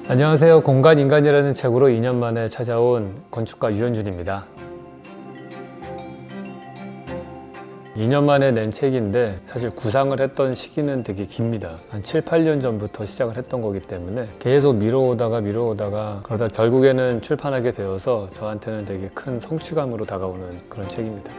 안녕하세요. 공간인간이라는 책으로 2년 만에 찾아온 건축가 유현준입니다. 2년 만에 낸 책인데 사실 구상을 했던 시기는 되게 깁니다. 한 7, 8년 전부터 시작을 했던 거기 때문에 계속 미뤄오다가 그러다 결국에는 출판하게 되어서 저한테는 되게 큰 성취감으로 다가오는 그런 책입니다.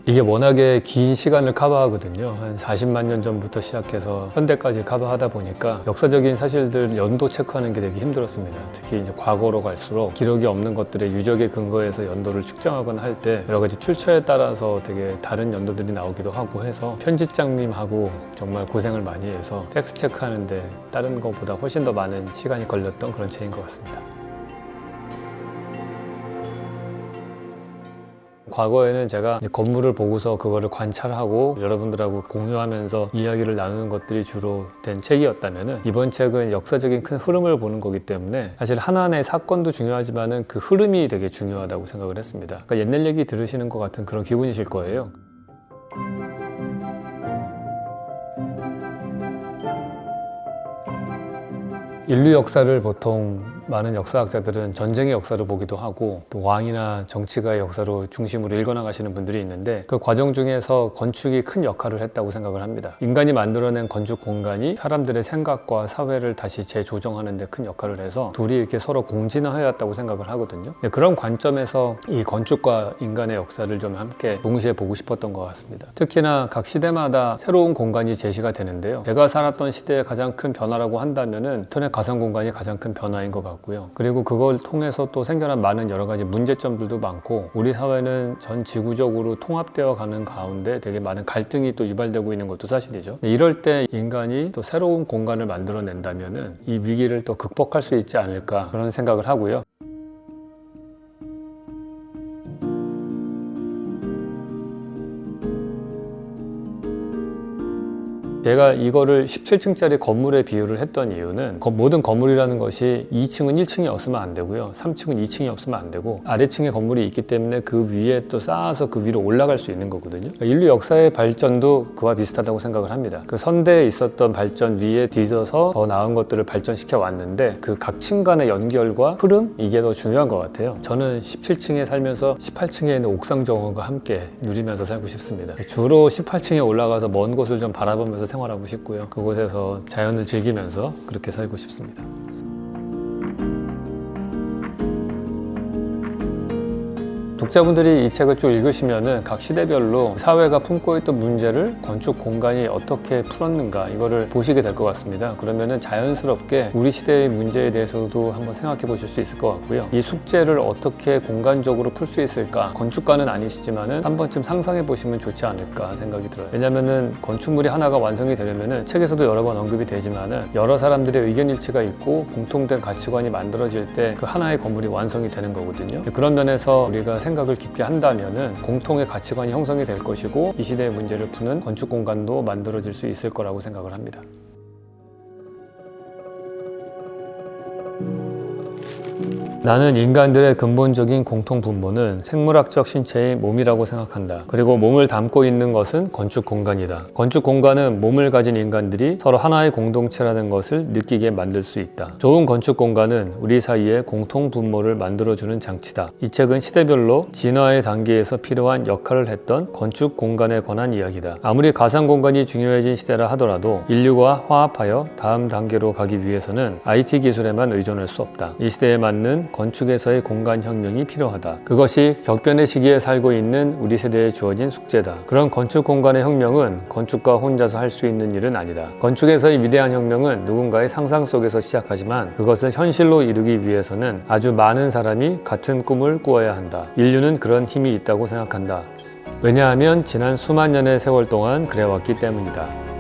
이게 워낙에 긴 시간을 커버하거든요. 한 40만 년 전부터 시작해서 현대까지 커버하다 보니까 역사적인 사실들 연도 체크하는 게 되게 힘들었습니다. 특히 이제 과거로 갈수록 기록이 없는 것들의 유적에 근거해서 연도를 측정하거나 할 때 여러 가지 출처에 따라서 되게 다른 연도들이 나오기도 하고 해서 편집장님하고 정말 고생을 많이 해서 팩스 체크하는데 다른 것보다 훨씬 더 많은 시간이 걸렸던 그런 책인 것 같습니다. 과거에는 제가 건물을 보고서 그거를 관찰하고 여러분들하고 공유하면서 이야기를 나누는 것들이 주로 된 책이었다면 이번 책은 역사적인 큰 흐름을 보는 거기 때문에 사실 하나하나의 사건도 중요하지만 그 흐름이 되게 중요하다고 생각을 했습니다. 그러니까 옛날 얘기 들으시는 것 같은 그런 기분이실 거예요. 인류 역사를 보통 많은 역사학자들은 전쟁의 역사를 보기도 하고 또 왕이나 정치가의 역사로 중심으로 읽어나가시는 분들이 있는데 그 과정 중에서 건축이 큰 역할을 했다고 생각을 합니다. 인간이 만들어낸 건축 공간이 사람들의 생각과 사회를 다시 재조정하는 데 큰 역할을 해서 둘이 이렇게 서로 공진화해왔다고 생각을 하거든요. 그런 관점에서 이 건축과 인간의 역사를 좀 함께 동시에 보고 싶었던 것 같습니다. 특히나 각 시대마다 새로운 공간이 제시가 되는데요. 제가 살았던 시대의 가장 큰 변화라고 한다면은 인터넷 가상 공간이 가장 큰 변화인 것 같고요. 그리고 그걸 통해서 또 생겨난 많은 여러 가지 문제점들도 많고 우리 사회는 전 지구적으로 통합되어 가는 가운데 되게 많은 갈등이 또 유발되고 있는 것도 사실이죠. 이럴 때 인간이 또 새로운 공간을 만들어낸다면은 이 위기를 또 극복할 수 있지 않을까 그런 생각을 하고요. 제가 이거를 17층짜리 건물에 비유를 했던 이유는 모든 건물이라는 것이 2층은 1층이 없으면 안 되고요. 3층은 2층이 없으면 안 되고 아래층에 건물이 있기 때문에 그 위에 또 쌓아서 그 위로 올라갈 수 있는 거거든요. 인류 역사의 발전도 그와 비슷하다고 생각을 합니다. 그 선대에 있었던 발전 위에 뒤져서 더 나은 것들을 발전시켜 왔는데 그 각 층 간의 연결과 흐름? 이게 더 중요한 것 같아요. 저는 17층에 살면서 18층에 있는 옥상 정원과 함께 누리면서 살고 싶습니다. 주로 18층에 올라가서 먼 곳을 좀 바라보면서 생활하고 싶고요. 그곳에서 자연을 즐기면서 그렇게 살고 싶습니다. 독자분들이 이 책을 쭉 읽으시면은 각 시대별로 사회가 품고 있던 문제를 건축 공간이 어떻게 풀었는가 이거를 보시게 될 것 같습니다. 그러면은 자연스럽게 우리 시대의 문제에 대해서도 한번 생각해 보실 수 있을 것 같고요. 이 숙제를 어떻게 공간적으로 풀 수 있을까? 건축가는 아니시지만은 한 번쯤 상상해 보시면 좋지 않을까 생각이 들어요. 왜냐면은 건축물이 하나가 완성이 되려면은 책에서도 여러 번 언급이 되지만은 여러 사람들의 의견 일치가 있고 공통된 가치관이 만들어질 때 그 하나의 건물이 완성이 되는 거거든요. 그런 면에서 우리가 생각을 깊게 한다면은 공통의 가치관이 형성이 될 것이고 이 시대의 문제를 푸는 건축 공간도 만들어질 수 있을 거라고 생각을 합니다. 나는 인간들의 근본적인 공통 분모는 생물학적 신체의 몸이라고 생각한다. 그리고 몸을 담고 있는 것은 건축 공간이다. 건축 공간은 몸을 가진 인간들이 서로 하나의 공동체라는 것을 느끼게 만들 수 있다. 좋은 건축 공간은 우리 사이에 공통 분모를 만들어주는 장치다. 이 책은 시대별로 진화의 단계에서 필요한 역할을 했던 건축 공간에 관한 이야기다. 아무리 가상 공간이 중요해진 시대라 하더라도 인류가 화합하여 다음 단계로 가기 위해서는 IT 기술에만 의존할 수 없다. 이 시대에 맞는 건축에서의 공간 혁명이 필요하다. 그것이 격변의 시기에 살고 있는 우리 세대에 주어진 숙제다. 그런 건축 공간의 혁명은 건축가 혼자서 할 수 있는 일은 아니다. 건축에서의 위대한 혁명은 누군가의 상상 속에서 시작하지만 그것을 현실로 이루기 위해서는 아주 많은 사람이 같은 꿈을 꾸어야 한다. 인류는 그런 힘이 있다고 생각한다. 왜냐하면 지난 수만 년의 세월 동안 그래왔기 때문이다.